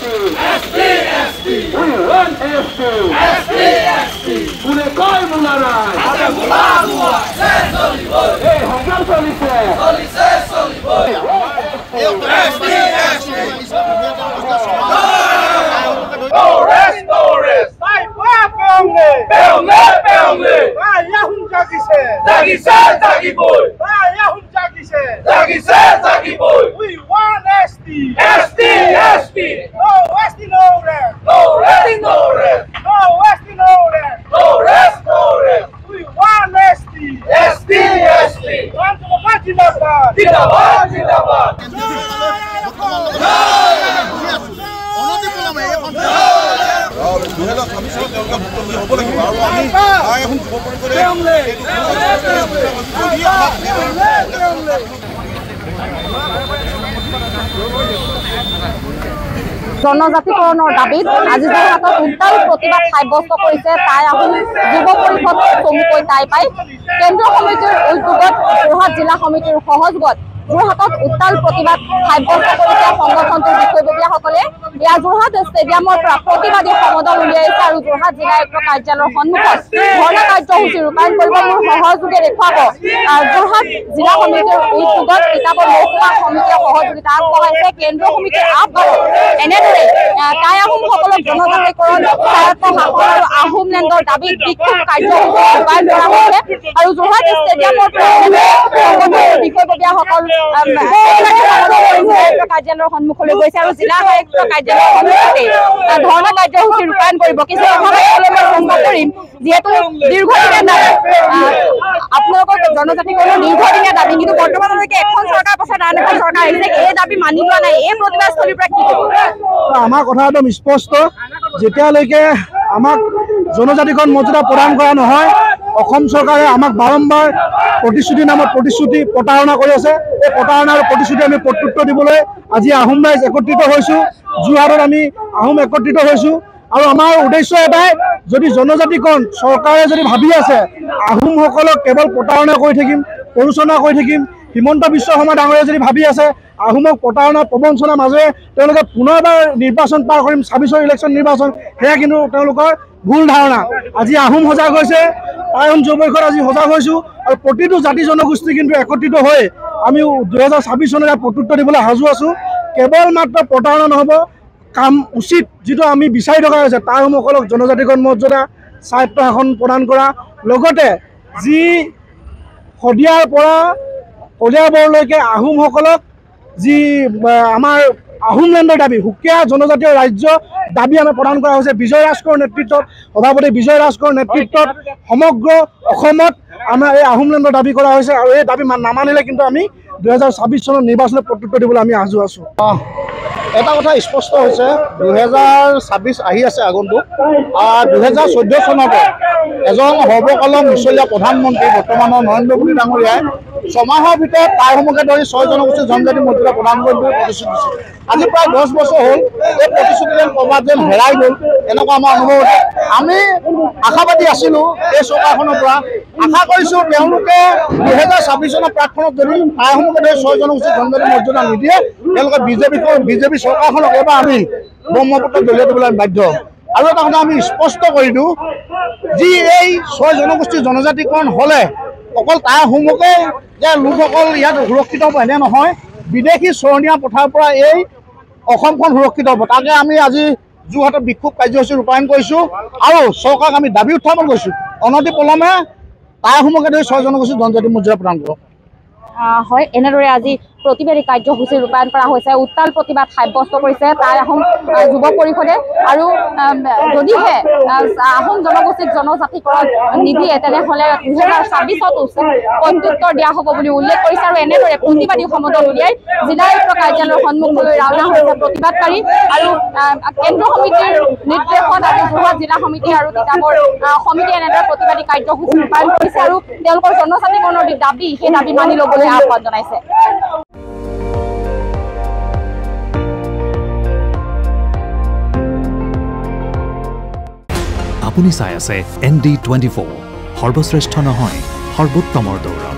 We want ST. Kule koi mularai. Hey, hongkar solise. No rest. Family. Zagi boy. Zagi boy. We want ST. ST. No ST, no rest. No rest. No ST, no rest. No rest. We want ST. ST. Zindabad. জনজাতিকৰণৰ দাবীত আজি যোৰহাটত উত্তাল প্ৰতিবাদ সাব্যস্ত কৰিছে টাই আহোম যুৱ পৰিষদ চমুকৈ টাই পাই কেন্দ্ৰীয় সমিতিৰ উদ্যোগত যোৰহাট জিলা সমিতিৰ সহযোগত যোৰহাটত উত্তাল প্ৰতিবাদ সাব্যস্ত কৰিছে সংগঠনটোৰ বিষয়ববীয়াসকলে। ইয়াৰ যোৰহাট ষ্টেডিয়ামৰ পৰা প্ৰতিবাদী সমদল উলিয়াইছে আৰু যোৰহাট জিলা আয়ুক্ত কাৰ্যালয়ৰ সন্মুখত ধৰ্ণা কাৰ্যসূচী ৰূপায়ণ কৰিব। মোৰ সহযোগে দেখুৱাব যোৰহাট জিলা সমিতিৰ উদ্যোগত কিতাপৰ মহকুমা সমিতিয়ে সহযোগিতা আগবঢ়াইছে। কেন্দ্ৰীয় সমিতিৰ আহ্বানত এনেদৰে টাই আহোমসকলক জনজাতিকৰণ স্বায়ত্ত শাসন আৰু আহোমলেণ্ডৰ দাবীত বিক্ষোভ কাৰ্যসূচী ৰূপায়ণ কৰা হৈছে আৰু যোৰহাট ষ্টেডিয়ামৰ পৰা সংগঠনৰ বিষয়ববীয়াসকল কাৰ্যালয়ৰ সন্মুখলৈ গৈছে আৰু জিলা আয়ুক্ত কাৰ্যালয়ৰ সন্মুখতে ধৰ্ণা কাৰ্যসূচী ৰূপায়ণ কৰিব। কিছু কথা মই কৰিম, যিহেতু দীৰ্ঘদিনীয়া দাবী আপোনালোকৰ জনজাতিকৰণৰ দীৰ্ঘদিনীয়া দাবী, কিন্তু বৰ্তমানলৈকে এখন চৰকাৰ পাছত আন এখন চৰকাৰ আহিছে, এই দাবী মানি লোৱা নাই। এই প্ৰতিবাদস্থলীৰ পৰা কি ক'ব? আমাৰ কথা একদম স্পষ্ট, যেতিয়ালৈকে আমাক জনজাতিকৰণ মৰ্যাদা প্ৰদান কৰা নহয়, অসম চৰকাৰে আমাক বাৰম্বাৰ প্ৰতিশ্ৰুতি নামত প্ৰতিশ্ৰুতি প্ৰতাৰণা কৰি আছে। এই প্ৰতাৰণা আৰু প্ৰতিশ্ৰুতি আমি প্ৰত্যুত্তৰ দিবলৈ আজি আহোম ৰাইজ একত্ৰিত হৈছোঁ। যোৰহাটত আমি আহোম একত্ৰিত হৈছোঁ আৰু আমাৰ উদ্দেশ্য এটাই, যদি জনজাতিকৰণ চৰকাৰে যদি ভাবি আছে আহোমসকলক কেৱল প্ৰতাৰণা কৰি থাকিম, প্ৰৰোচনা কৰি থাকিম, হিমন্ত বিশ্ব শৰ্মা ডাঙৰীয়াই যদি ভাবি আছে আহোমক প্ৰতাৰণা প্ৰবঞ্চনাৰ মাজেৰে তেওঁলোকে পুনৰবাৰ নিৰ্বাচন পাৰ কৰিম, 26ৰ ইলেকশ্যন নিৰ্বাচন, সেয়া কিন্তু তেওঁলোকৰ ভুল ধাৰণা। আজি আহোম সজাগ হৈছে, টাই আহোম যুৱ পৰিষদ আজি সজাগ হৈছোঁ আৰু প্ৰতিটো জাতি জনগোষ্ঠী কিন্তু একত্ৰিত হৈ আমি 2026 চনত প্ৰত্যুত্তৰ দিবলৈ সাজু আছোঁ। কেৱল মাত্ৰ প্ৰতাৰণা নহ'ব, কাম উচিত যিটো আমি বিচাৰি থকা হৈছে টাই আহোমসকলক জনজাতিকৰণ মৰ্যাদা স্বায়ত্ত শাসন প্ৰদান কৰা, লগতে যি শদিয়াৰ পৰা কলিয়াবৰলৈকে আহোমসকলক যি আমাৰ আহোমলেণ্ডৰ দাবী, সুকীয়া জনজাতীয় ৰাজ্য দাবী আমি প্ৰদান কৰা হৈছে বিজয় ৰাজখোৱাৰ নেতৃত্বত, সভাপতি বিজয় ৰাজখোৱাৰ নেতৃত্বত সমগ্ৰ অসমত আমাৰ এই আহোমলেণ্ডৰ দাবী কৰা হৈছে আৰু এই দাবী নামানিলে কিন্তু আমি 2026 চনৰ নিৰ্বাচনত প্ৰত্যুত্তৰ দিবলৈ আমি সাজু আছোঁ। এটা কথা স্পষ্ট হৈছে, 2026 আহি আছে আগন্তুক। 2014 চনতে এজন সৰ্বকালৰ মিছলীয়া প্ৰধানমন্ত্ৰী বৰ্তমানৰ নৰেন্দ্ৰ মোদী ডাঙৰীয়াই 6 মাহৰ ভিতৰত টাই আহোমকে ধৰি 6 জনগোষ্ঠীৰ জনজাতি মৰ্যাদা প্ৰদান কৰিম বুলি প্ৰতিশ্ৰুতি দিছিল। আজি প্ৰায় 10 বছৰ হ'ল এই প্ৰতিশ্ৰুতি যেন ক'ৰবাত যেন হেৰাই গ'ল, এনেকুৱা আমাৰ অনুভৱ হৈছে। আমি আশাবাদী আছিলোঁ এই চৰকাৰখনৰ পৰা, আশা কৰিছোঁ তেওঁলোকে 2026 চনৰ প্ৰাকখনত যদি টাই আহোমকে ধৰি 6 জনগোষ্ঠীৰ জনজাতি মৰ্যাদা নিদিয়ে, তেওঁলোকে বিজেপি চৰকাৰখনক এবাৰ আমি ব্ৰহ্মপুত্ৰত দলিয়াই দিবলৈ আমি বাধ্য। আৰু এটা কথা আমি স্পষ্ট কৰি দিওঁ, যি এই 6 জনগোষ্ঠীৰ জনজাতিকৰণ হ'লে অকল টাই আহোমকে যে লোকসকল ইয়াত সুৰক্ষিত হ'ব এনে নহয়, বিদেশী চৰণীয়া পথাৰৰ পৰা এই অসমখন সুৰক্ষিত হ'ব। তাকে আমি আজি যোৰহাটত বিক্ষোভ কাৰ্যসূচী ৰূপায়ণ কৰিছোঁ আৰু চৰকাৰক আমি দাবী উত্থাপন কৰিছোঁ, অনতি পলমে টাই আহোমকে ধৰি 6 জনগোষ্ঠীৰ জনজাতি মৰ্যাদা প্ৰদান কৰক। হয়, এনেদৰে আজি প্ৰতিবাদী কাৰ্যসূচী ৰূপায়ণ কৰা হৈছে। উত্তাল প্ৰতিবাদ সাব্যস্ত কৰিছে টাই আহোম যুৱ পৰিষদে আৰু যদিহে আহোম জনগোষ্ঠীক জনজাতিকৰণ নিদিয়ে তেনেহ'লে 2026ত প্ৰত্যুত্তৰ দিয়া হ'ব বুলি উল্লেখ কৰিছে আৰু এনেদৰে প্ৰতিবাদী সমদল উলিয়াই জিলা আয়ুক্ত কাৰ্যালয়ৰ সন্মুখলৈ ৰাওনা হৈছে প্ৰতিবাদকাৰী আৰু কেন্দ্ৰীয় সমিতিৰ নিৰ্দেশত আজি যোৰহাট জিলা সমিতি আৰু কিতাপৰ সমিতিয়ে এনেদৰে প্ৰতিবাদী কাৰ্যসূচী ৰূপায়ণ কৰিছে আৰু তেওঁলোকৰ জনজাতিকৰণৰ দাবী, সেই দাবী মানি ল'বলৈ আহ্বান জনাইছে। আপুনি চাই আছে ND24, সৰ্বশ্ৰেষ্ঠ নহয় সৰ্বোত্তমৰ দৌৰ।